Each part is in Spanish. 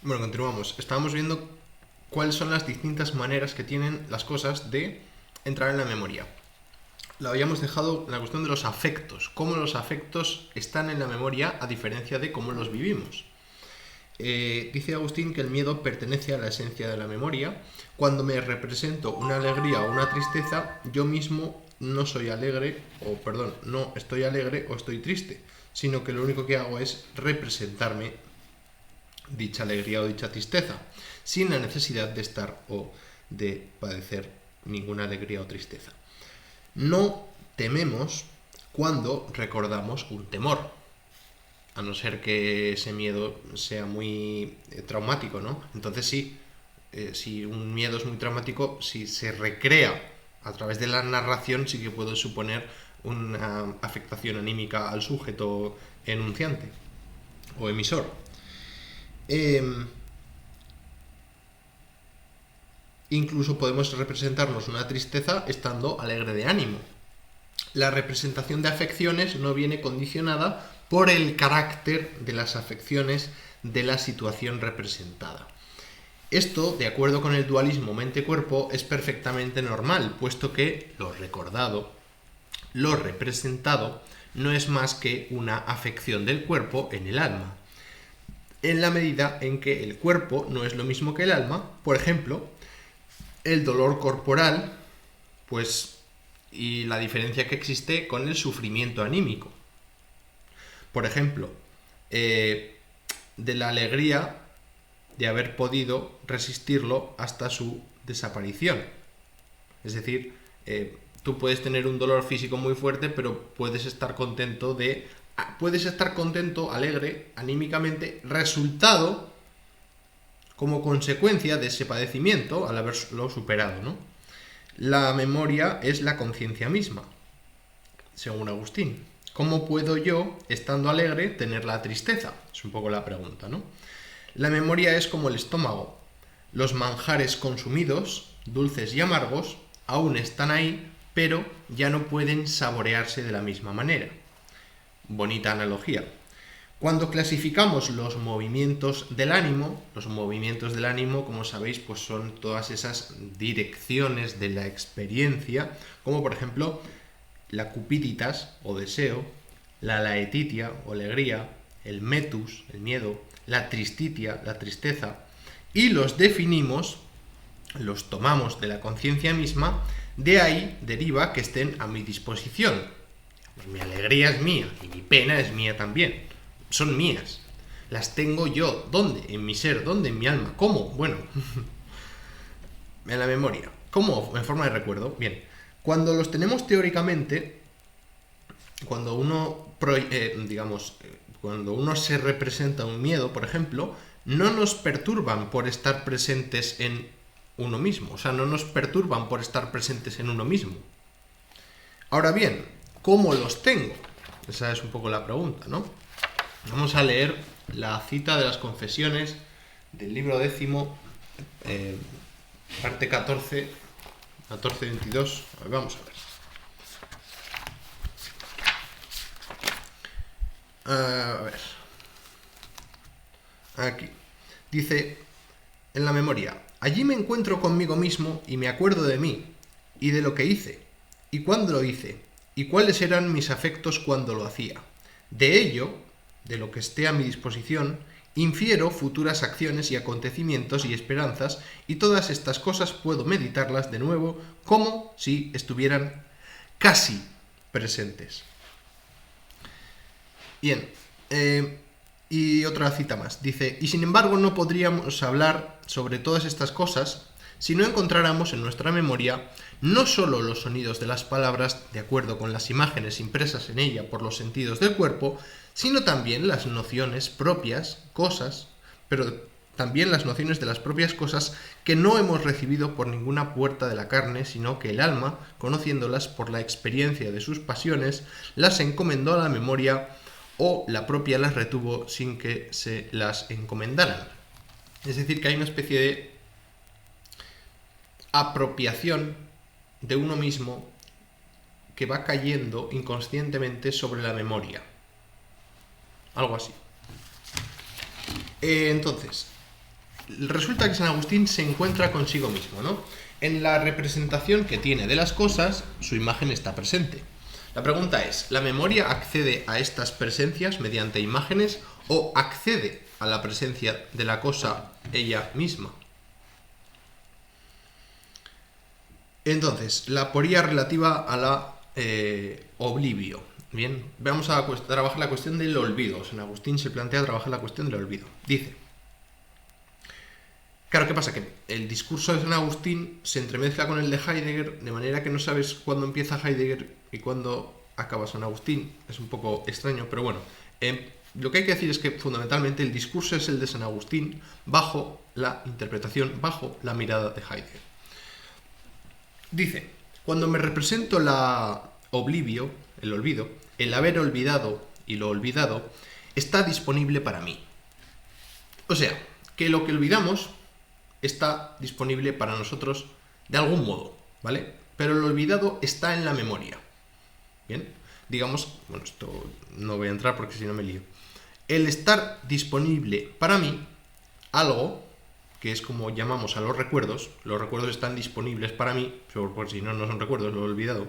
Bueno, continuamos. Estábamos viendo cuáles son las distintas maneras que tienen las cosas de entrar en la memoria. Lo habíamos dejado en la cuestión de los afectos, cómo los afectos están en la memoria a diferencia de cómo los vivimos. Dice Agustín que el miedo pertenece a la esencia de la memoria. Cuando me represento una alegría o una tristeza, yo mismo no soy alegre, o perdón, no estoy alegre o estoy triste, sino que lo único que hago es representarme dicha alegría o dicha tristeza, sin la necesidad de estar o de padecer ninguna alegría o tristeza. No tememos cuando recordamos un temor, a no ser que ese miedo sea muy traumático, ¿no? Entonces sí, si un miedo es muy traumático, si se recrea a través de la narración, sí que puede suponer una afectación anímica al sujeto enunciante o emisor. Incluso podemos representarnos una tristeza estando alegre de ánimo. La representación de afecciones no viene condicionada por el carácter de las afecciones de la situación representada. Esto, de acuerdo con el dualismo mente-cuerpo, es perfectamente normal, puesto que lo recordado, lo representado, no es más que una afección del cuerpo en el alma. En la medida en que el cuerpo no es lo mismo que el alma, por ejemplo, el dolor corporal, pues, y la diferencia que existe con el sufrimiento anímico. Por ejemplo, de la alegría de haber podido resistirlo hasta su desaparición. Es decir, tú puedes tener un dolor físico muy fuerte, pero puedes estar contento, alegre, anímicamente, resultado como consecuencia de ese padecimiento al haberlo superado, ¿no? La memoria es la conciencia misma, según Agustín. ¿Cómo puedo yo, estando alegre, tener la tristeza? Es un poco la pregunta, ¿no? La memoria es como el estómago. Los manjares consumidos, dulces y amargos, aún están ahí, pero ya no pueden saborearse de la misma manera. Bonita analogía. Cuando clasificamos los movimientos del ánimo, como sabéis, pues son todas esas direcciones de la experiencia, como por ejemplo la cupiditas o deseo, la laetitia o alegría, el metus, el miedo, la tristitia, la tristeza, y los definimos, los tomamos de la conciencia misma, de ahí deriva que estén a mi disposición. Pues mi alegría es mía y mi pena es mía también. Son mías. Las tengo yo. ¿Dónde? En mi ser. ¿Dónde? En mi alma. ¿Cómo? Bueno, en la memoria. ¿Cómo? En forma de recuerdo. Bien. Cuando los tenemos teóricamente, cuando uno, cuando uno se representa un miedo, por ejemplo, no nos perturban por estar presentes en uno mismo. O sea, no nos perturban por estar presentes en uno mismo. Ahora bien, ¿cómo los tengo? Esa es un poco la pregunta, ¿no? Vamos a leer la cita de las confesiones del libro 10, parte 14, 14-22. Vamos a ver. A ver. Aquí. Dice, en la memoria, allí me encuentro conmigo mismo y me acuerdo de mí, y de lo que hice, y cuándo lo hice, y cuáles eran mis afectos cuando lo hacía. De ello, de lo que esté a mi disposición, infiero futuras acciones y acontecimientos y esperanzas, y todas estas cosas puedo meditarlas de nuevo como si estuvieran casi presentes. Bien, y otra cita más. Dice, y sin embargo no podríamos hablar sobre todas estas cosas si no encontráramos en nuestra memoria no solo los sonidos de las palabras de acuerdo con las imágenes impresas en ella por los sentidos del cuerpo, sino también las nociones propias, cosas, pero también las nociones de las propias cosas que no hemos recibido por ninguna puerta de la carne, sino que el alma, conociéndolas por la experiencia de sus pasiones, las encomendó a la memoria o la propia las retuvo sin que se las encomendaran. Es decir, que hay una especie de apropiación de uno mismo que va cayendo inconscientemente sobre la memoria. Algo así. Entonces, resulta que San Agustín se encuentra consigo mismo, ¿no? En la representación que tiene de las cosas, su imagen está presente. La pregunta es, ¿la memoria accede a estas presencias mediante imágenes o accede a la presencia de la cosa ella misma? Entonces, la aporía relativa a la oblivio. Bien, vamos a trabajar la cuestión del olvido. San Agustín se plantea trabajar la cuestión del olvido. Dice, claro, ¿qué pasa? Que el discurso de San Agustín se entremezcla con el de Heidegger, de manera que no sabes cuándo empieza Heidegger y cuándo acaba San Agustín. Es un poco extraño, pero bueno. Lo que hay que decir es que fundamentalmente el discurso es el de San Agustín bajo la interpretación, bajo la mirada de Heidegger. Dice, cuando me represento la oblivio, el olvido, el haber olvidado y lo olvidado, está disponible para mí. O sea, que lo que olvidamos está disponible para nosotros de algún modo, ¿vale? Pero el olvidado está en la memoria. Bien, digamos, bueno, esto no voy a entrar porque si no me lío. El estar disponible para mí, algo que es como llamamos a los recuerdos están disponibles para mí, por si no, no son recuerdos, lo he olvidado,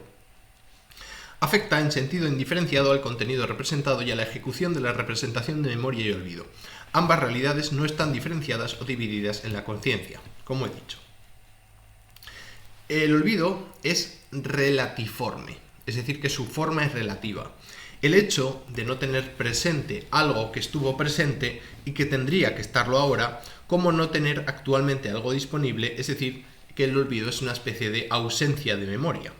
afecta en sentido indiferenciado al contenido representado y a la ejecución de la representación de memoria y olvido. Ambas realidades no están diferenciadas o divididas en la conciencia, como he dicho. El olvido es relatiforme, es decir, que su forma es relativa. El hecho de no tener presente algo que estuvo presente y que tendría que estarlo ahora, como no tener actualmente algo disponible, es decir, que el olvido es una especie de ausencia de memoria.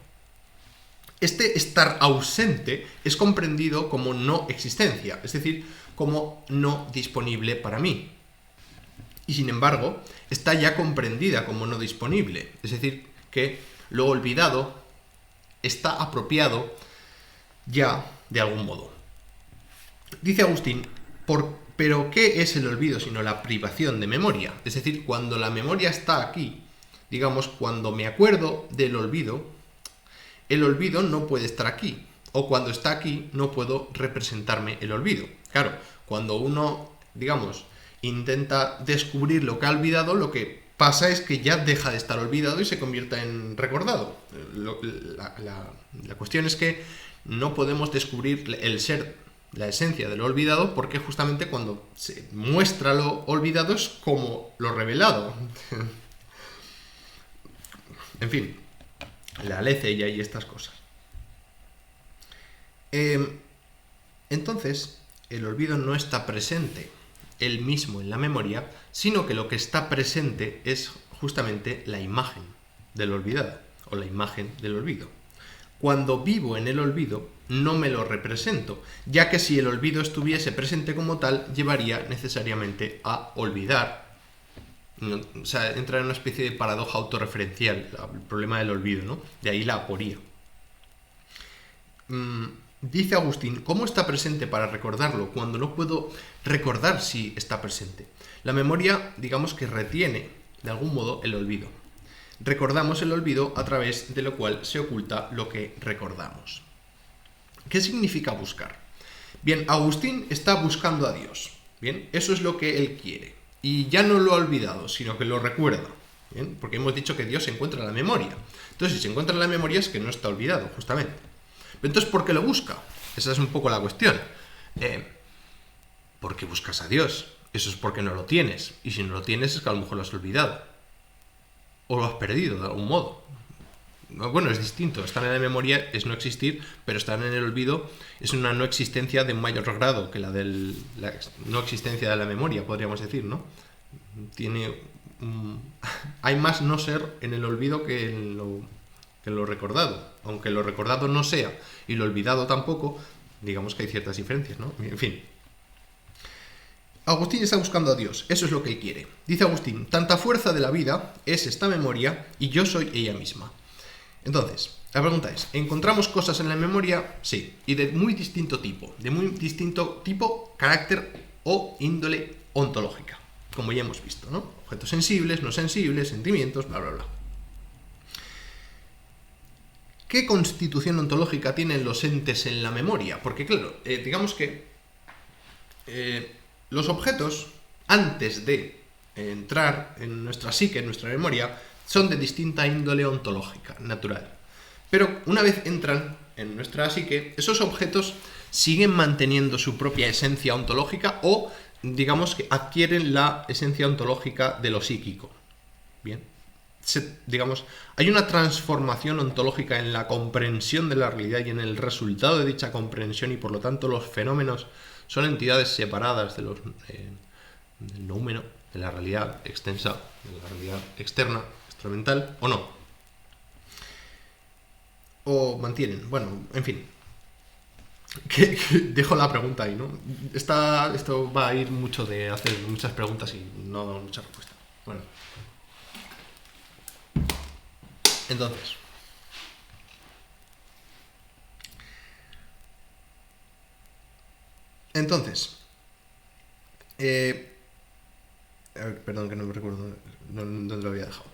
Este estar ausente es comprendido como no existencia, es decir, como no disponible para mí. Y sin embargo, está ya comprendida como no disponible, es decir, que lo olvidado está apropiado ya de algún modo. Dice Agustín, pero ¿qué es el olvido sino la privación de memoria? Es decir, cuando la memoria está aquí, digamos, cuando me acuerdo del olvido, el olvido no puede estar aquí. O cuando está aquí, no puedo representarme el olvido. Claro, cuando uno, digamos, intenta descubrir lo que ha olvidado, lo que pasa es que ya deja de estar olvidado y se convierte en recordado. La cuestión es que no podemos descubrir el ser, la esencia de lo olvidado, porque justamente cuando se muestra lo olvidado es como lo revelado. En fin, la aletheia y estas cosas. Entonces, el olvido no está presente él mismo en la memoria, sino que lo que está presente es justamente la imagen del olvidado, o la imagen del olvido. Cuando vivo en el olvido, no me lo represento, ya que si el olvido estuviese presente como tal, llevaría necesariamente a olvidar. O sea, entra en una especie de paradoja autorreferencial, el problema del olvido, ¿no? De ahí la aporía. Dice Agustín, ¿cómo está presente para recordarlo cuando no puedo recordar si está presente? La memoria, digamos que retiene, de algún modo, el olvido. Recordamos el olvido a través de lo cual se oculta lo que recordamos. ¿Qué significa buscar? Bien, Agustín está buscando a Dios. Bien, eso es lo que él quiere. Y ya no lo ha olvidado, sino que lo recuerda. Bien, porque hemos dicho que Dios se encuentra en la memoria. Entonces, si se encuentra en la memoria es que no está olvidado, justamente. Entonces, ¿por qué lo busca? Esa es un poco la cuestión. ¿Por qué buscas a Dios? Eso es porque no lo tienes. Y si no lo tienes es que a lo mejor lo has olvidado. O lo has perdido de algún modo. Bueno, es distinto. Estar en la memoria es no existir, pero estar en el olvido es una no existencia de un mayor grado que la no existencia de la memoria, podríamos decir, ¿no? Hay más no ser en el olvido que en lo recordado. Aunque lo recordado no sea y lo olvidado tampoco, digamos que hay ciertas diferencias, ¿no? En fin. Agustín está buscando a Dios, eso es lo que él quiere. Dice Agustín, tanta fuerza de la vida es esta memoria y yo soy ella misma. Entonces, la pregunta es, ¿encontramos cosas en la memoria? Sí, y de muy distinto tipo, carácter o índole ontológica, como ya hemos visto, ¿no? Objetos sensibles, no sensibles, sentimientos, bla, bla, bla. ¿Qué constitución ontológica tienen los entes en la memoria? Porque claro, digamos que los objetos, antes de entrar en nuestra psique, en nuestra memoria, son de distinta índole ontológica, natural. Pero una vez entran en nuestra psique, esos objetos siguen manteniendo su propia esencia ontológica o, digamos, que adquieren la esencia ontológica de lo psíquico. Bien. Digamos, hay una transformación ontológica en la comprensión de la realidad y en el resultado de dicha comprensión, y por lo tanto los fenómenos son entidades separadas del noumeno, de la realidad extensa, de la realidad externa, extramental, o no. O mantienen, bueno, en fin. Que dejo la pregunta ahí, ¿no? Esto va a ir mucho de hacer muchas preguntas y no muchas respuestas. Bueno. Entonces, a ver, perdón que no me recuerdo dónde lo había dejado.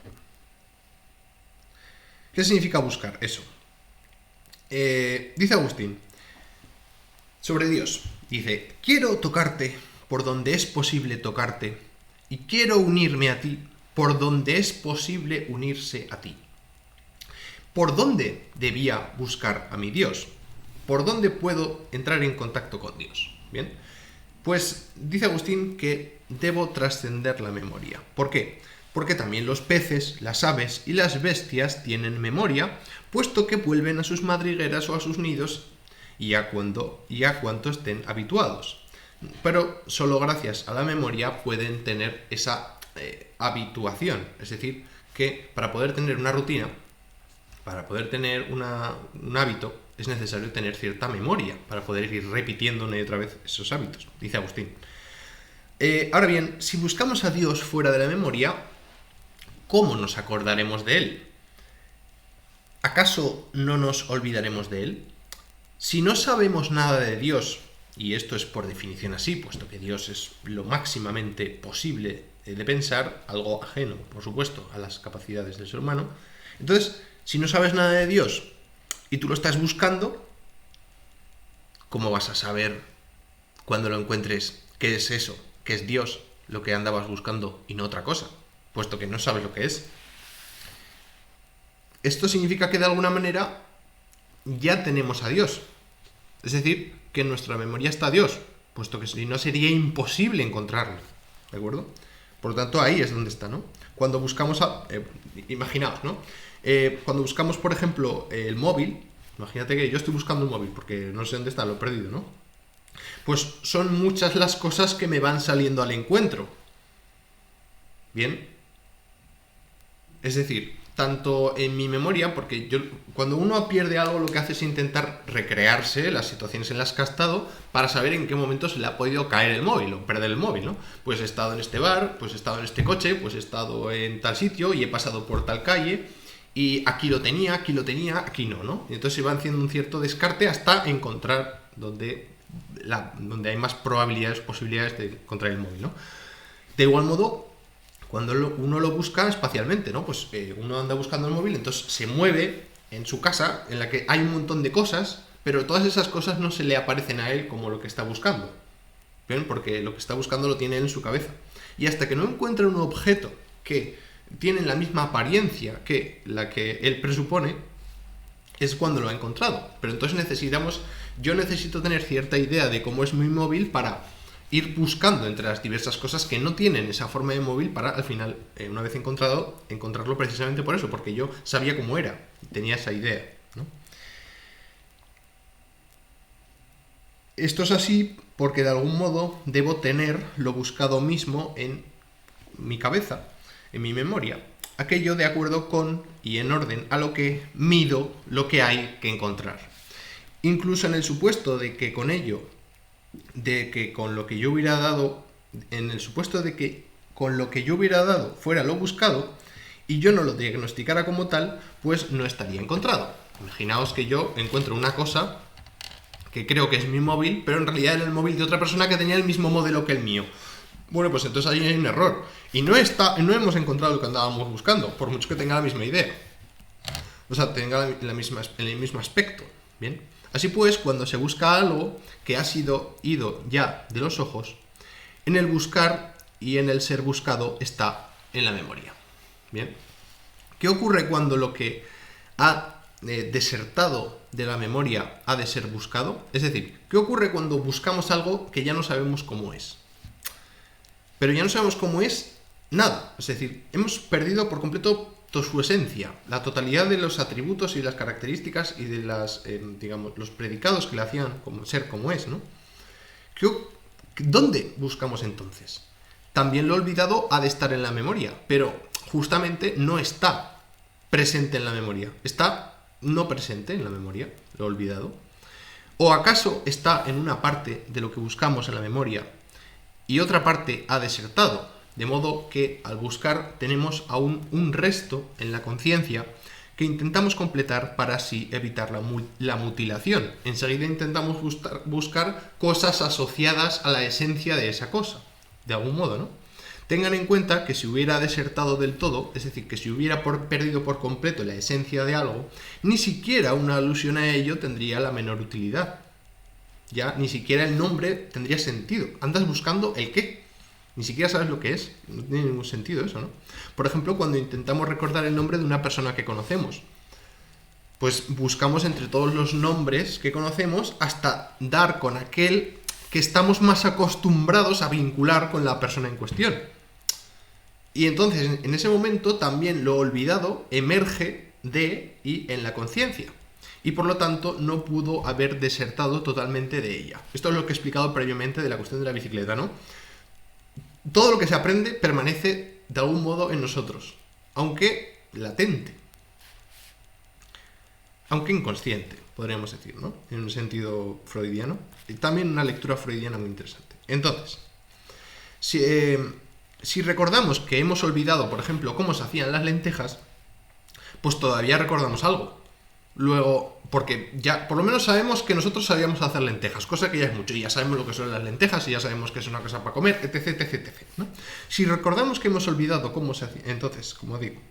¿Qué significa buscar? Eso. Dice Agustín, sobre Dios, dice, quiero tocarte por donde es posible tocarte y quiero unirme a ti por donde es posible unirse a ti. ¿Por dónde debía buscar a mi Dios? ¿Por dónde puedo entrar en contacto con Dios? Bien, pues dice Agustín que debo trascender la memoria. ¿Por qué? Porque también los peces, las aves y las bestias tienen memoria, puesto que vuelven a sus madrigueras o a sus nidos y a cuanto estén habituados. Pero solo gracias a la memoria pueden tener esa habituación. Es decir, que para poder tener una rutina, para poder tener un hábito, es necesario tener cierta memoria para poder ir repitiendo una y otra vez esos hábitos, dice Agustín. Ahora bien, si buscamos a Dios fuera de la memoria, ¿cómo nos acordaremos de Él? ¿Acaso no nos olvidaremos de Él? Si no sabemos nada de Dios, y esto es por definición así, puesto que Dios es lo máximamente posible de pensar, algo ajeno, por supuesto, a las capacidades del ser humano, entonces, si no sabes nada de Dios y tú lo estás buscando, ¿cómo vas a saber cuando lo encuentres qué es eso, qué es Dios, lo que andabas buscando y no otra cosa, puesto que no sabes lo que es? Esto significa que de alguna manera ya tenemos a Dios. Es decir, que en nuestra memoria está Dios, puesto que si no sería imposible encontrarlo. ¿De acuerdo? Por lo tanto, ahí es donde está, ¿no? Cuando buscamos imaginaos, ¿no? Cuando buscamos, por ejemplo, el móvil, imagínate que yo estoy buscando un móvil porque no sé dónde está, lo he perdido, ¿no? Pues son muchas las cosas que me van saliendo al encuentro. ¿Bien? Es decir, tanto en mi memoria, porque cuando uno pierde algo, lo que hace es intentar recrearse las situaciones en las que ha estado para saber en qué momento se le ha podido caer el móvil o perder el móvil, ¿no? Pues he estado en este bar, pues he estado en este coche, pues he estado en tal sitio y he pasado por tal calle y aquí lo tenía, aquí no, ¿no? Y entonces se va haciendo un cierto descarte hasta encontrar donde hay más posibilidades de encontrar el móvil, ¿no? De igual modo, cuando uno lo busca espacialmente, ¿no? Pues uno anda buscando el móvil, entonces se mueve en su casa, en la que hay un montón de cosas, pero todas esas cosas no se le aparecen a él como lo que está buscando. ¿Ven? Porque lo que está buscando lo tiene él en su cabeza. Y hasta que no encuentra un objeto que tiene la misma apariencia que la que él presupone, es cuando lo ha encontrado. Pero entonces yo necesito tener cierta idea de cómo es mi móvil para ir buscando entre las diversas cosas que no tienen esa forma de móvil para al final, una vez encontrarlo precisamente por eso, porque yo sabía cómo era, tenía esa idea, ¿no? Esto es así porque de algún modo debo tener lo buscado mismo en mi cabeza, en mi memoria, aquello de acuerdo con y en orden a lo que mido lo que hay que encontrar. Incluso en el supuesto de que con ello, de que con lo que yo hubiera dado, en el supuesto de que con lo que yo hubiera dado fuera lo buscado y yo no lo diagnosticara como tal, pues no estaría encontrado. Imaginaos que yo encuentro una cosa que creo que es mi móvil, pero en realidad era el móvil de otra persona que tenía el mismo modelo que el mío. Bueno, pues entonces ahí hay un error. Y no hemos encontrado lo que andábamos buscando, por mucho que tenga la misma idea. O sea, tenga el mismo aspecto. Bien. Así pues, cuando se busca algo que ha sido ido ya de los ojos, en el buscar y en el ser buscado está en la memoria. Bien. ¿Qué ocurre cuando lo que ha desertado de la memoria ha de ser buscado? Es decir, ¿qué ocurre cuando buscamos algo que ya no sabemos cómo es? Pero ya no sabemos cómo es nada. Es decir, hemos perdido por completo su esencia, la totalidad de los atributos y las características y de las, digamos, los predicados que le hacían como ser como es, ¿no? ¿Dónde buscamos entonces? También lo olvidado ha de estar en la memoria, pero justamente no está presente en la memoria. Está no presente en la memoria, lo olvidado. ¿O acaso está en una parte de lo que buscamos en la memoria y otra parte ha desertado? De modo que al buscar tenemos aún un resto en la conciencia que intentamos completar para así evitar la mutilación. Enseguida intentamos buscar cosas asociadas a la esencia de esa cosa, de algún modo, ¿no? Tengan en cuenta que si hubiera desertado del todo, es decir, que si hubiera perdido por completo la esencia de algo, ni siquiera una alusión a ello tendría la menor utilidad. Ya ni siquiera el nombre tendría sentido. Andas buscando el qué. Ni siquiera sabes lo que es. No tiene ningún sentido eso, ¿no? Por ejemplo, cuando intentamos recordar el nombre de una persona que conocemos, pues buscamos entre todos los nombres que conocemos hasta dar con aquel que estamos más acostumbrados a vincular con la persona en cuestión. Y entonces, en ese momento, también lo olvidado emerge de y en la conciencia. Y por lo tanto, no pudo haber desertado totalmente de ella. Esto es lo que he explicado previamente de la cuestión de la bicicleta, ¿no? Todo lo que se aprende permanece de algún modo en nosotros, aunque latente, aunque inconsciente, podríamos decir, ¿no? En un sentido freudiano, y también una lectura freudiana muy interesante. Entonces, si recordamos que hemos olvidado, por ejemplo, cómo se hacían las lentejas, pues todavía recordamos algo. Luego, porque ya por lo menos sabemos que nosotros sabíamos hacer lentejas, cosa que ya es mucho, y ya sabemos lo que son las lentejas, y ya sabemos que es una cosa para comer, etc, etc, etc, ¿no? Si recordamos que hemos olvidado cómo se hacía, entonces, como digo,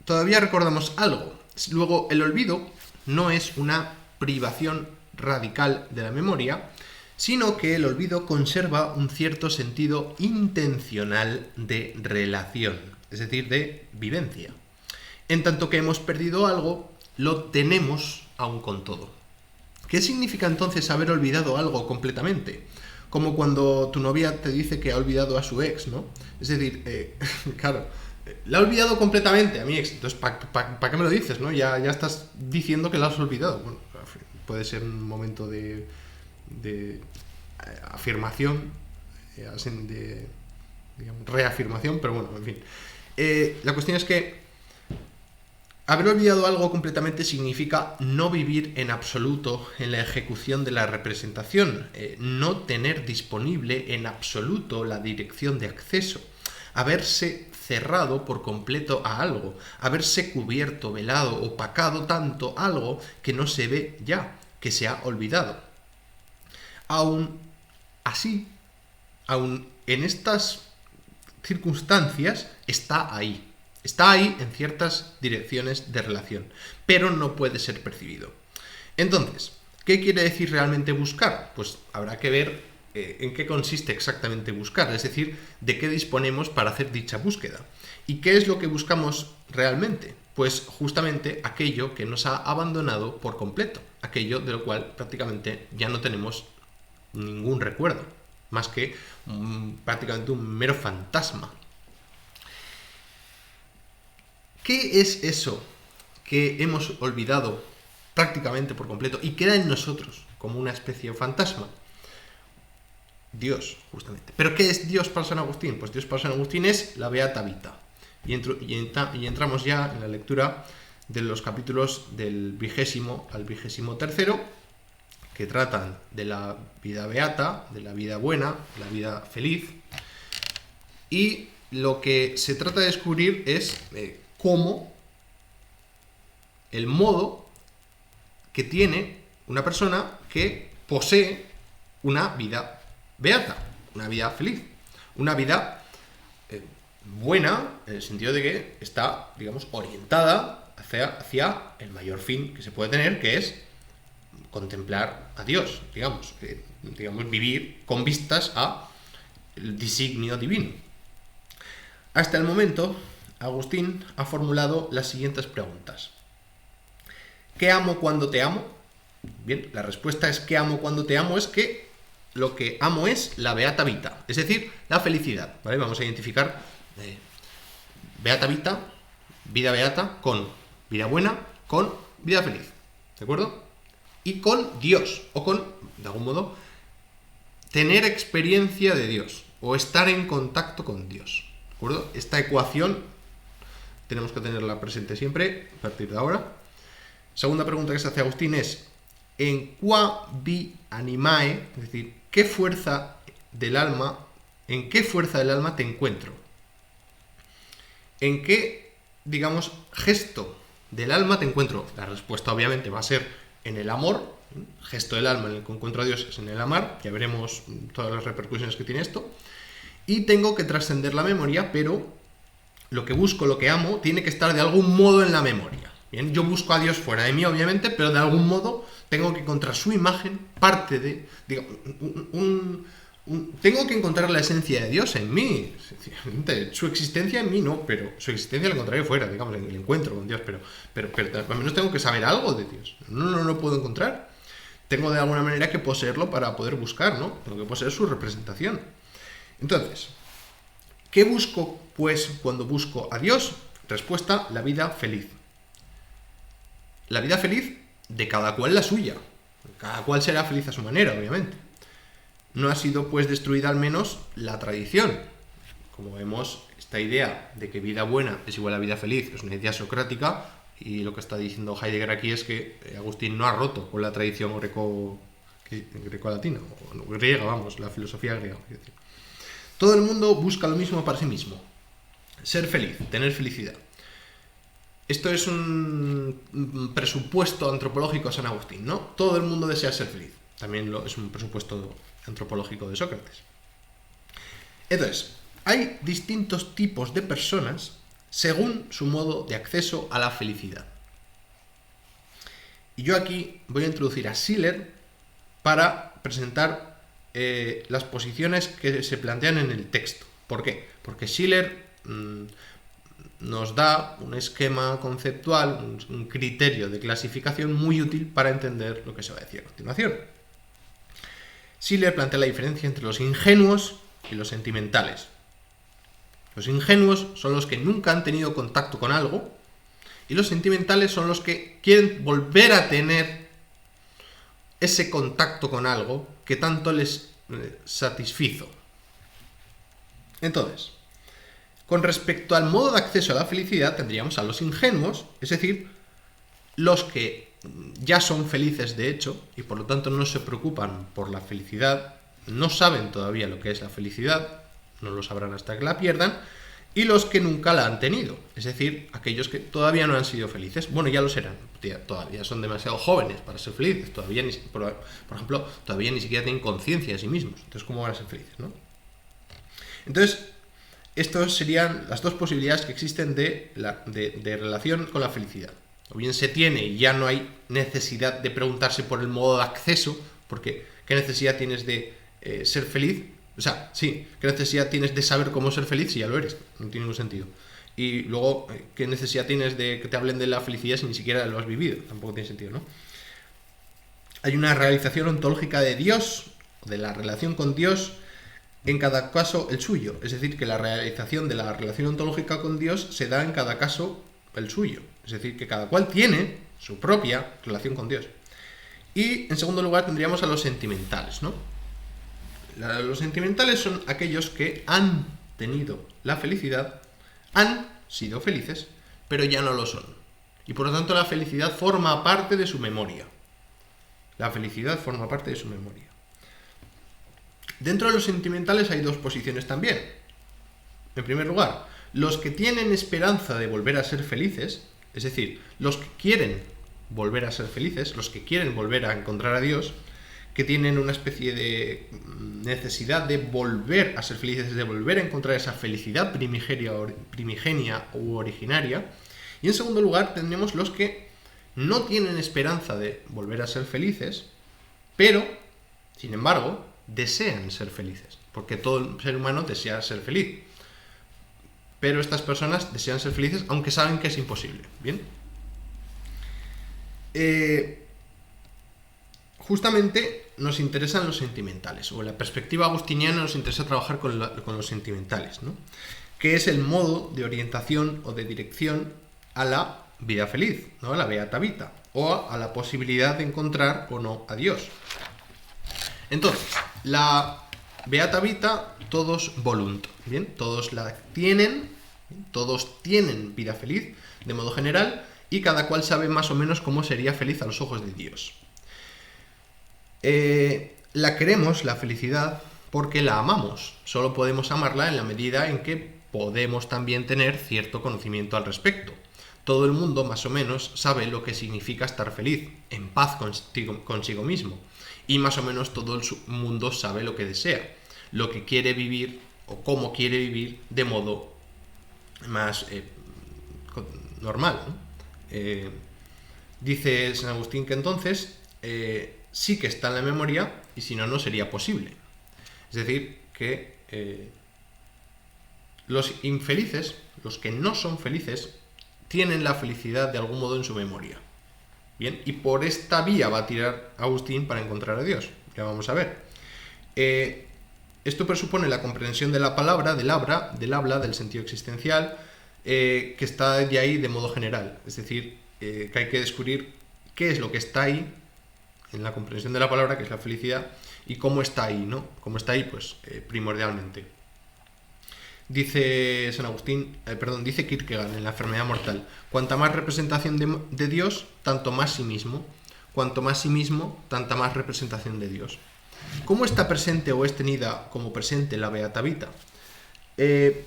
todavía recordamos algo. Luego, el olvido no es una privación radical de la memoria, sino que el olvido conserva un cierto sentido intencional de relación, es decir, de vivencia. En tanto que hemos perdido algo, lo tenemos aún con todo. ¿Qué significa entonces haber olvidado algo completamente? Como cuando tu novia te dice que ha olvidado a su ex, ¿no? Es decir, claro, la ha olvidado completamente a mi ex, entonces ¿para qué me lo dices, no? Ya estás diciendo que la has olvidado. Bueno, puede ser un momento de afirmación, de digamos, reafirmación, pero bueno, en fin. La cuestión es que haber olvidado algo completamente significa no vivir en absoluto en la ejecución de la representación, no tener disponible en absoluto la dirección de acceso, haberse cerrado por completo a algo, haberse cubierto, velado, opacado tanto algo que no se ve ya, que se ha olvidado. Aún así, aún en estas circunstancias, está ahí. Está ahí en ciertas direcciones de relación, pero no puede ser percibido. Entonces, ¿qué quiere decir realmente buscar? Pues habrá que ver en qué consiste exactamente buscar, es decir, de qué disponemos para hacer dicha búsqueda. ¿Y qué es lo que buscamos realmente? Pues justamente aquello que nos ha abandonado por completo, aquello de lo cual prácticamente ya no tenemos ningún recuerdo, más que prácticamente un mero fantasma. ¿Qué es eso que hemos olvidado prácticamente por completo y queda en nosotros como una especie de fantasma? Dios, justamente. ¿Pero qué es Dios para San Agustín? Pues Dios para San Agustín es la Beata Vita. Y entramos ya en la lectura de los capítulos del 20 al 23, que tratan de la vida beata, de la vida buena, de la vida feliz. Y lo que se trata de descubrir es cómo el modo que tiene una persona que posee una vida beata, una vida feliz, una vida buena, en el sentido de que está, digamos, orientada hacia el mayor fin que se puede tener, que es contemplar a Dios, digamos, vivir con vistas a el designio divino. Hasta el momento, Agustín ha formulado las siguientes preguntas. ¿Qué amo cuando te amo? Bien, la respuesta es ¿qué amo cuando te amo? Es que lo que amo es la beata vita, es decir, la felicidad, ¿vale? Vamos a identificar beata vita, vida beata, con vida buena, con vida feliz, ¿de acuerdo? Y con Dios, o con, de algún modo, tener experiencia de Dios, o estar en contacto con Dios, ¿de acuerdo? Esta ecuación tenemos que tenerla presente siempre, a partir de ahora. Segunda pregunta que se hace Agustín es, ¿en qua vi animae? Es decir, ¿en qué fuerza del alma te encuentro? ¿En qué, digamos, gesto del alma te encuentro? La respuesta obviamente va a ser en el amor. Gesto del alma en el que encuentro a Dios es en el amar. Ya veremos todas las repercusiones que tiene esto. Y tengo que trascender la memoria, pero lo que busco, lo que amo, tiene que estar de algún modo en la memoria. Bien, yo busco a Dios fuera de mí, obviamente, pero de algún modo tengo que encontrar su imagen, parte de, digamos, tengo que encontrar la esencia de Dios en mí. Su existencia en mí no, pero su existencia la encontraré fuera, digamos, en el encuentro con Dios, pero al menos tengo que saber algo de Dios. No lo puedo encontrar. Tengo de alguna manera que poseerlo para poder buscar, ¿no? Tengo que poseer su representación. Entonces, ¿qué busco, pues, cuando busco a Dios? Respuesta, la vida feliz. La vida feliz de cada cual la suya. Cada cual será feliz a su manera, obviamente. No ha sido, pues, destruida al menos la tradición. Como vemos, esta idea de que vida buena es igual a vida feliz es una idea socrática, y lo que está diciendo Heidegger aquí es que Agustín no ha roto con la tradición greco-latina, o griega, vamos, la filosofía griega. Todo el mundo busca lo mismo para sí mismo. Ser feliz, tener felicidad. Esto es un presupuesto antropológico de San Agustín, ¿no? Todo el mundo desea ser feliz. También es un presupuesto antropológico de Sócrates. Entonces, hay distintos tipos de personas según su modo de acceso a la felicidad. Y yo aquí voy a introducir a Schiller para presentar las posiciones que se plantean en el texto. ¿Por qué? Porque Schiller nos da un esquema conceptual, un criterio de clasificación muy útil para entender lo que se va a decir a continuación. Schiller plantea la diferencia entre los ingenuos y los sentimentales. Los ingenuos son los que nunca han tenido contacto con algo, y los sentimentales son los que quieren volver a tener ese contacto con algo que tanto les satisfizo. Entonces, con respecto al modo de acceso a la felicidad, tendríamos a los ingenuos, es decir, los que ya son felices de hecho, y por lo tanto no se preocupan por la felicidad, no saben todavía lo que es la felicidad, no lo sabrán hasta que la pierdan, y los que nunca la han tenido, es decir, aquellos que todavía no han sido felices. Bueno, ya lo serán, todavía son demasiado jóvenes para ser felices, todavía por ejemplo, todavía ni siquiera tienen conciencia de sí mismos, entonces ¿cómo van a ser felices, no? Entonces, estas serían las dos posibilidades que existen de relación con la felicidad. O bien se tiene y ya no hay necesidad de preguntarse por el modo de acceso, porque ¿qué necesidad tienes de ser feliz? O sea, sí, ¿qué necesidad tienes de saber cómo ser feliz si ya lo eres? No tiene ningún sentido. Y luego, ¿qué necesidad tienes de que te hablen de la felicidad si ni siquiera lo has vivido? Tampoco tiene sentido, ¿no? Hay una realización ontológica de Dios, de la relación con Dios, en cada caso el suyo. Es decir, que la realización de la relación ontológica con Dios se da en cada caso el suyo. Es decir, que cada cual tiene su propia relación con Dios. Y en segundo lugar tendríamos a los sentimentales, ¿no? Los sentimentales son aquellos que han tenido la felicidad, han sido felices, pero ya no lo son. Y por lo tanto la felicidad forma parte de su memoria. La felicidad forma parte de su memoria. Dentro de los sentimentales hay dos posiciones también. En primer lugar, los que tienen esperanza de volver a ser felices, es decir, los que quieren volver a ser felices, los que quieren volver a encontrar a Dios, que tienen una especie de necesidad de volver a ser felices, de volver a encontrar esa felicidad primigenia u originaria. Y en segundo lugar tendremos los que no tienen esperanza de volver a ser felices, pero, sin embargo, desean ser felices, porque todo ser humano desea ser feliz. Pero estas personas desean ser felices aunque saben que es imposible. ¿Bien? Justamente nos interesan los sentimentales, o en la perspectiva agustiniana nos interesa trabajar con los sentimentales, ¿no? Que es el modo de orientación o de dirección a la vida feliz, ¿no? A la beata vita, o a la posibilidad de encontrar o no a Dios. Entonces, la beata vita, todos volunt, ¿bien? Todos la tienen, todos tienen vida feliz, de modo general, y cada cual sabe más o menos cómo sería feliz a los ojos de Dios. La queremos, la felicidad, porque la amamos. Solo podemos amarla en la medida en que podemos también tener cierto conocimiento al respecto. Todo el mundo, más o menos, sabe lo que significa estar feliz, en paz consigo mismo. Y más o menos todo el mundo sabe lo que desea, lo que quiere vivir o cómo quiere vivir de modo más normal, ¿no? Dice San Agustín que entonces sí que está en la memoria y si no, no sería posible. Es decir, que los infelices, los que no son felices, tienen la felicidad de algún modo en su memoria. Bien, y por esta vía va a tirar Agustín para encontrar a Dios. Ya vamos a ver. Esto presupone la comprensión de la palabra, del habla, del sentido existencial, que está de ahí de modo general. Es decir, que hay que descubrir qué es lo que está ahí, en la comprensión de la palabra, que es la felicidad, y cómo está ahí, ¿no? Cómo está ahí, pues, primordialmente. Dice San Agustín, dice Kierkegaard en La enfermedad mortal: cuanta más representación de Dios, tanto más sí mismo. Cuanto más sí mismo, tanta más representación de Dios. ¿Cómo está presente o es tenida como presente la beata vita?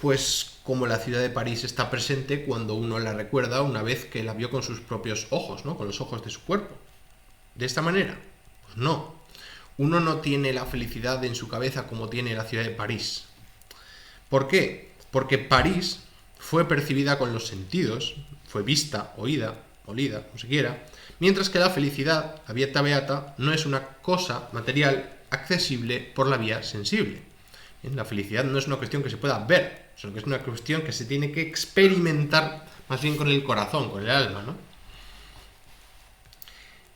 Pues como la ciudad de París está presente cuando uno la recuerda una vez que la vio con sus propios ojos, ¿no? Con los ojos de su cuerpo. ¿De esta manera? Pues no. Uno no tiene la felicidad en su cabeza como tiene la ciudad de París. ¿Por qué? Porque París fue percibida con los sentidos, fue vista, oída, olida, como se quiera, mientras que la felicidad, la vita beata, no es una cosa material accesible por la vía sensible. La felicidad no es una cuestión que se pueda ver, sino que es una cuestión que se tiene que experimentar más bien con el corazón, con el alma, ¿no?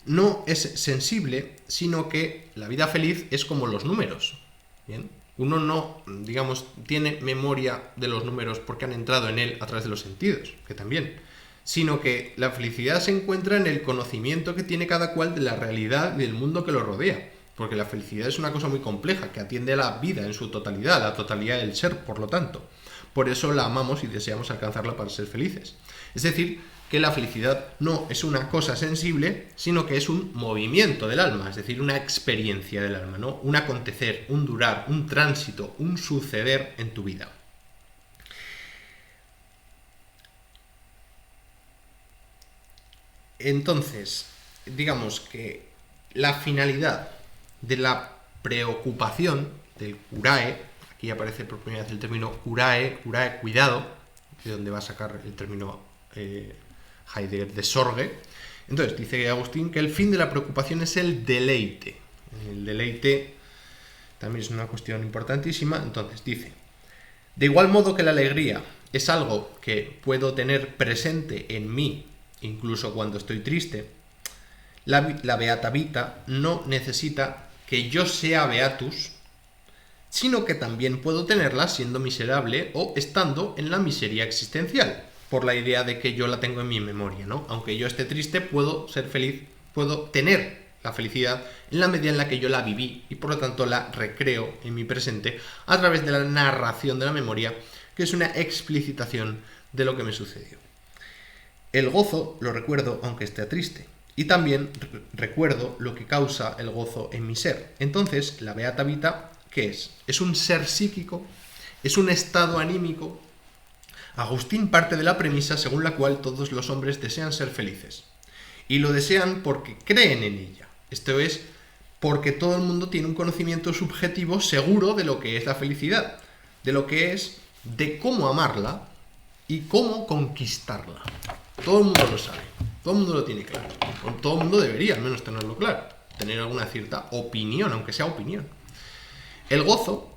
No es sensible, sino que la vida feliz es como los números. ¿Bien? Uno no, digamos, tiene memoria de los números porque han entrado en él a través de los sentidos, que también, sino que la felicidad se encuentra en el conocimiento que tiene cada cual de la realidad y del mundo que lo rodea, porque la felicidad es una cosa muy compleja, que atiende a la vida en su totalidad, a la totalidad del ser, por lo tanto. Por eso la amamos y deseamos alcanzarla para ser felices. Es decir, que la felicidad no es una cosa sensible, sino que es un movimiento del alma, es decir, una experiencia del alma, ¿no? Un acontecer, un durar, un tránsito, un suceder en tu vida. Entonces, digamos que la finalidad de la preocupación, del curae, aquí aparece por primera vez el término curae, cuidado, de donde va a sacar el término Heidegger de sorge. Entonces, dice Agustín que el fin de la preocupación es el deleite. El deleite también es una cuestión importantísima. Entonces, dice: de igual modo que la alegría es algo que puedo tener presente en mí, incluso cuando estoy triste, la beata vita no necesita que yo sea beatus, sino que también puedo tenerla siendo miserable o estando en la miseria existencial, por la idea de que yo la tengo en mi memoria, ¿no? Aunque yo esté triste, puedo ser feliz, puedo tener la felicidad en la medida en la que yo la viví y por lo tanto la recreo en mi presente a través de la narración de la memoria, que es una explicitación de lo que me sucedió. El gozo lo recuerdo aunque esté triste, y también recuerdo lo que causa el gozo en mi ser. Entonces, la beata vita, ¿qué es? Es un ser psíquico, es un estado anímico. Agustín parte de la premisa según la cual todos los hombres desean ser felices. Y lo desean porque creen en ella. Esto es, porque todo el mundo tiene un conocimiento subjetivo seguro de lo que es la felicidad, de lo que es, de cómo amarla y cómo conquistarla. Todo el mundo lo sabe. Todo el mundo lo tiene claro. O todo el mundo debería al menos tenerlo claro. Tener alguna cierta opinión, aunque sea opinión. El gozo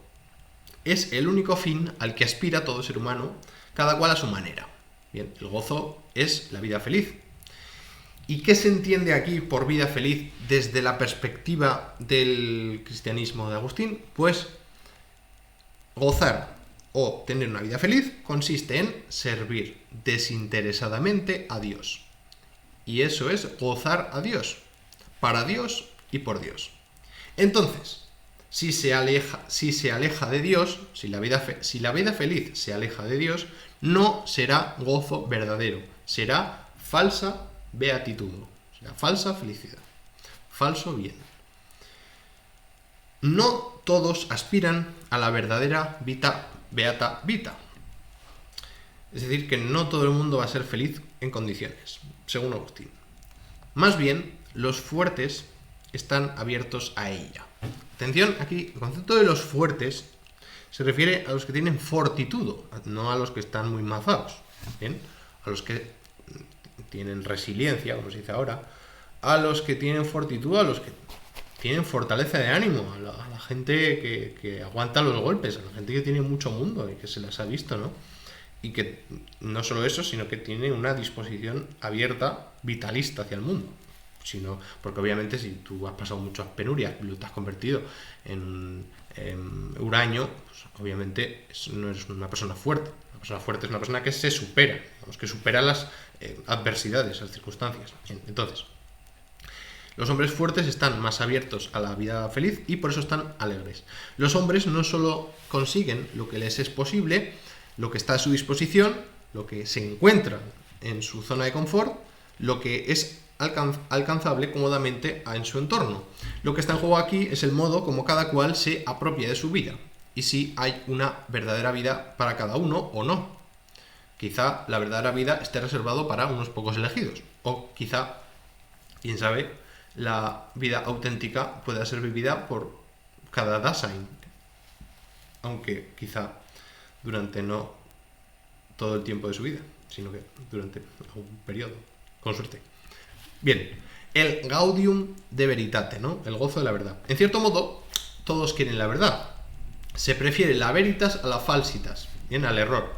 es el único fin al que aspira todo ser humano, cada cual a su manera. Bien, el gozo es la vida feliz. ¿Y qué se entiende aquí por vida feliz desde la perspectiva del cristianismo de Agustín? Pues gozar o tener una vida feliz consiste en servir desinteresadamente a Dios. Y eso es gozar a Dios, para Dios y por Dios. Entonces, si se aleja de Dios, si la vida feliz se aleja de Dios, no será gozo verdadero, será falsa beatitud, será falsa felicidad, falso bien. No todos aspiran a la verdadera beata vita. Es decir, que no todo el mundo va a ser feliz en condiciones, según Agustín. Más bien, los fuertes están abiertos a ella. Atención, aquí el concepto de los fuertes se refiere a los que tienen fortitudo, no a los que están muy mazados. ¿Bien? A los que tienen resiliencia, como se dice ahora, a los que tienen fortitud, a los que tienen fortaleza de ánimo, a la gente que aguanta los golpes, a la gente que tiene mucho mundo y que se las ha visto, ¿no? Y que no solo eso, sino que tiene una disposición abierta, vitalista hacia el mundo. Sino, porque obviamente si tú has pasado muchas penurias y te has convertido en huraño, pues obviamente no eres una persona fuerte. Una persona fuerte es una persona que se supera, digamos, que supera las adversidades, las circunstancias. Bien, entonces, los hombres fuertes están más abiertos a la vida feliz y por eso están alegres. Los hombres no solo consiguen lo que les es posible, lo que está a su disposición, lo que se encuentra en su zona de confort, lo que es alcanzable cómodamente en su entorno. Lo que está en juego aquí es el modo como cada cual se apropia de su vida y si hay una verdadera vida para cada uno o no. Quizá la verdadera vida esté reservado para unos pocos elegidos o quizá, quién sabe, la vida auténtica pueda ser vivida por cada Dasein, aunque quizá durante no todo el tiempo de su vida, sino que durante un periodo, con suerte. Bien, el gaudium de veritate, ¿no? El gozo de la verdad. En cierto modo, todos quieren la verdad. Se prefiere la veritas a la falsitas, bien, al error.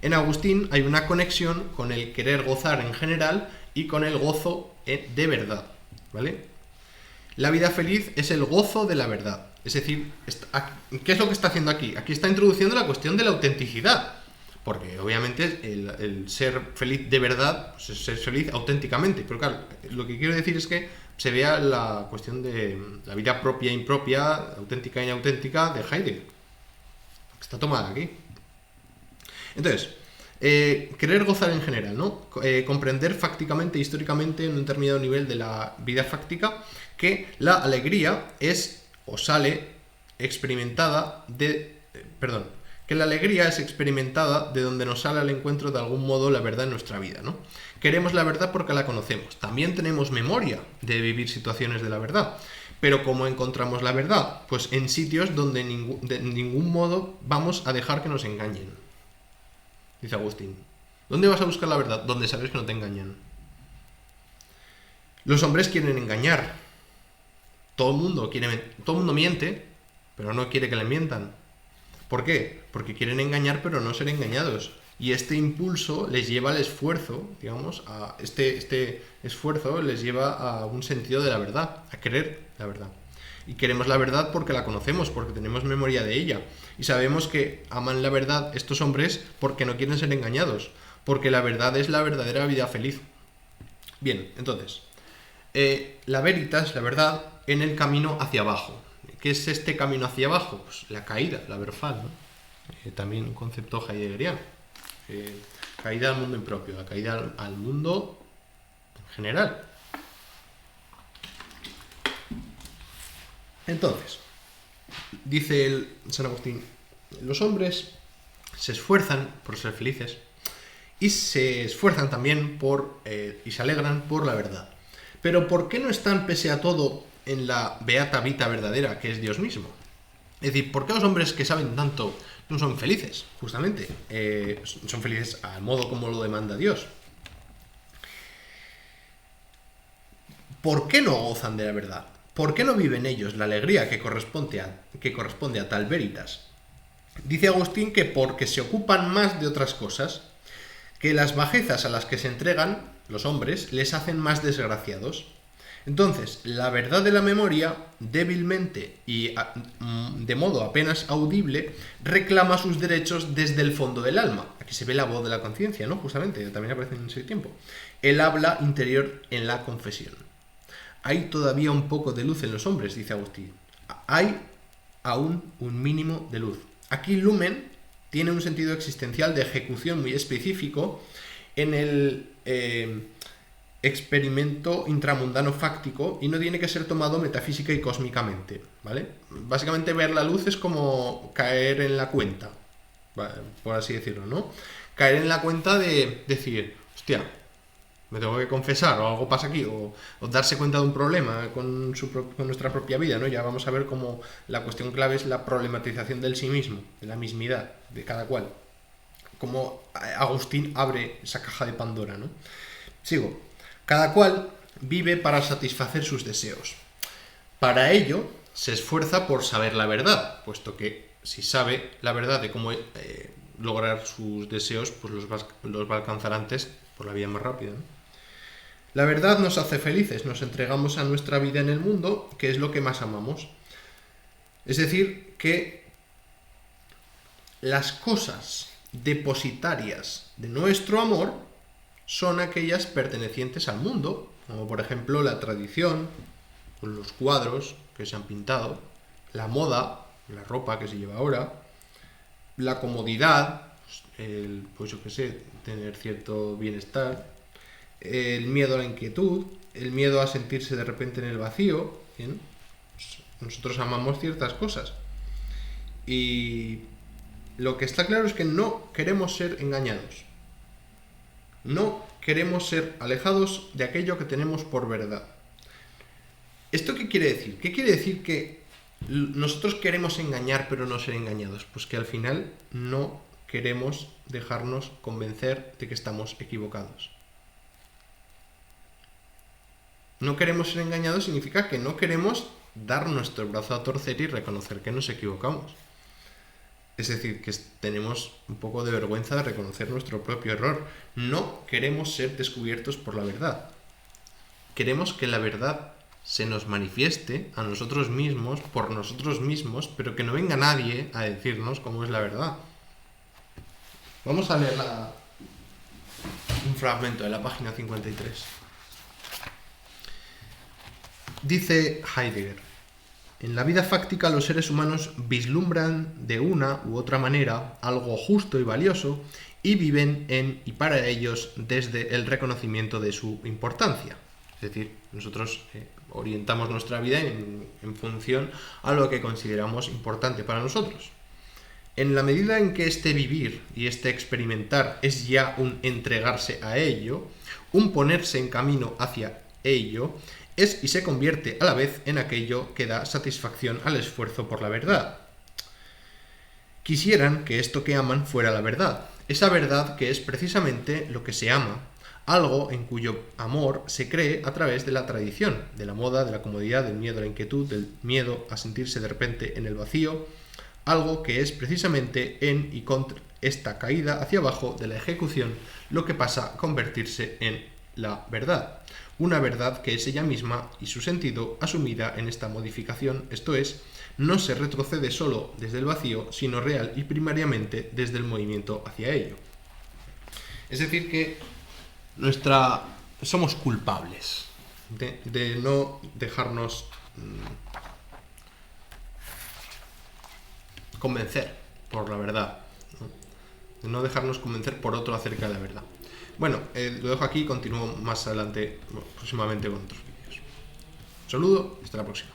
En Agustín hay una conexión con el querer gozar en general y con el gozo de verdad, ¿vale? La vida feliz es el gozo de la verdad. Es decir, ¿qué es lo que está haciendo aquí? Aquí está introduciendo la cuestión de la autenticidad. Porque obviamente el ser feliz de verdad, pues es ser feliz auténticamente. Pero claro, lo que quiero decir es que se vea la cuestión de la vida propia e impropia, auténtica e inauténtica de Heidegger. Que está tomada aquí. Entonces, querer gozar en general, ¿no? Comprender fácticamente, históricamente, en un determinado nivel de la vida fáctica, que la alegría es o sale experimentada que la alegría es experimentada de donde nos sale al encuentro de algún modo la verdad en nuestra vida, ¿no? Queremos la verdad porque la conocemos. También tenemos memoria de vivir situaciones de la verdad. Pero ¿cómo encontramos la verdad? Pues en sitios donde de ningún modo vamos a dejar que nos engañen. Dice Agustín. ¿Dónde vas a buscar la verdad? Donde sabes que no te engañan. Los hombres quieren engañar. Todo el mundo miente, pero no quiere que le mientan. ¿Por qué? Porque quieren engañar pero no ser engañados. Y este impulso les lleva al esfuerzo, digamos, a este esfuerzo les lleva a un sentido de la verdad, a querer la verdad. Y queremos la verdad porque la conocemos, porque tenemos memoria de ella. Y sabemos que aman la verdad estos hombres porque no quieren ser engañados, porque la verdad es la verdadera vida feliz. Bien, entonces, la veritas, la verdad, en el camino hacia abajo. ¿Qué es este camino hacia abajo? Pues la caída, la Verfall, ¿no? También un concepto heideggeriano. Caída al mundo impropio, la caída al mundo en general. Entonces, dice San Agustín, los hombres se esfuerzan por ser felices y se esfuerzan también y se alegran por la verdad. Pero ¿por qué no están, pese a todo, en la beata vita verdadera, que es Dios mismo? Es decir, ¿por qué los hombres que saben tanto no son felices? Justamente, son felices al modo como lo demanda Dios. ¿por qué no gozan de la verdad? ¿Por qué no viven ellos la alegría que corresponde a tal veritas? Dice Agustín que porque se ocupan más de otras cosas, que las bajezas a las que se entregan los hombres les hacen más desgraciados. Entonces, la verdad de la memoria, débilmente y de modo apenas audible, reclama sus derechos desde el fondo del alma. Aquí se ve la voz de la conciencia, ¿no? Justamente, también aparece en ese tiempo. El habla interior en la confesión. Hay todavía un poco de luz en los hombres, dice Agustín. Hay aún un mínimo de luz. Aquí lumen tiene un sentido existencial de ejecución muy específico en el experimento intramundano fáctico y no tiene que ser tomado metafísica y cósmicamente, ¿vale? Básicamente ver la luz es como caer en la cuenta, por así decirlo, ¿no? Caer en la cuenta de decir, hostia, me tengo que confesar o algo pasa aquí, o darse cuenta de un problema con nuestra propia vida, ¿no? Ya vamos a ver cómo la cuestión clave es la problematización del sí mismo, de la mismidad de cada cual. Como Agustín abre esa caja de Pandora, ¿no? Sigo. Cada cual vive para satisfacer sus deseos. Para ello, se esfuerza por saber la verdad, puesto que si sabe la verdad de cómo lograr sus deseos, pues los va a alcanzar antes por la vía más rápida, ¿no? La verdad nos hace felices, nos entregamos a nuestra vida en el mundo, que es lo que más amamos. Es decir, que las cosas depositarias de nuestro amor son aquellas pertenecientes al mundo, como por ejemplo la tradición, los cuadros que se han pintado, la moda, la ropa que se lleva ahora, la comodidad, pues yo qué sé, tener cierto bienestar, el miedo a la inquietud, el miedo a sentirse de repente en el vacío, ¿bien? Nosotros amamos ciertas cosas. Y lo que está claro es que no queremos ser engañados. No queremos ser alejados de aquello que tenemos por verdad. ¿Esto qué quiere decir? ¿Qué quiere decir que nosotros queremos engañar pero no ser engañados? Pues que al final no queremos dejarnos convencer de que estamos equivocados. No queremos ser engañados significa que no queremos dar nuestro brazo a torcer y reconocer que nos equivocamos. Es decir, que tenemos un poco de vergüenza de reconocer nuestro propio error. No queremos ser descubiertos por la verdad. Queremos que la verdad se nos manifieste a nosotros mismos, por nosotros mismos, pero que no venga nadie a decirnos cómo es la verdad. Vamos a leer un fragmento de la página 53. Dice Heidegger: en la vida fáctica los seres humanos vislumbran de una u otra manera algo justo y valioso y viven en y para ellos desde el reconocimiento de su importancia. Es decir, nosotros orientamos nuestra vida en función a lo que consideramos importante para nosotros. En la medida en que este vivir y este experimentar es ya un entregarse a ello, un ponerse en camino hacia ello, es y se convierte a la vez en aquello que da satisfacción al esfuerzo por la verdad. Quisieran que esto que aman fuera la verdad, esa verdad que es precisamente lo que se ama, algo en cuyo amor se cree a través de la tradición, de la moda, de la comodidad, del miedo a la inquietud, del miedo a sentirse de repente en el vacío, algo que es precisamente en y contra esta caída hacia abajo de la ejecución lo que pasa a convertirse en la verdad. Una verdad que es ella misma y su sentido asumida en esta modificación, esto es, no se retrocede solo desde el vacío, sino real y primariamente desde el movimiento hacia ello. Es decir que somos culpables de no dejarnos convencer por la verdad, ¿no? De no dejarnos convencer por otro acerca de la verdad. Bueno, lo dejo aquí y continúo más adelante, próximamente con otros vídeos. Un saludo y hasta la próxima.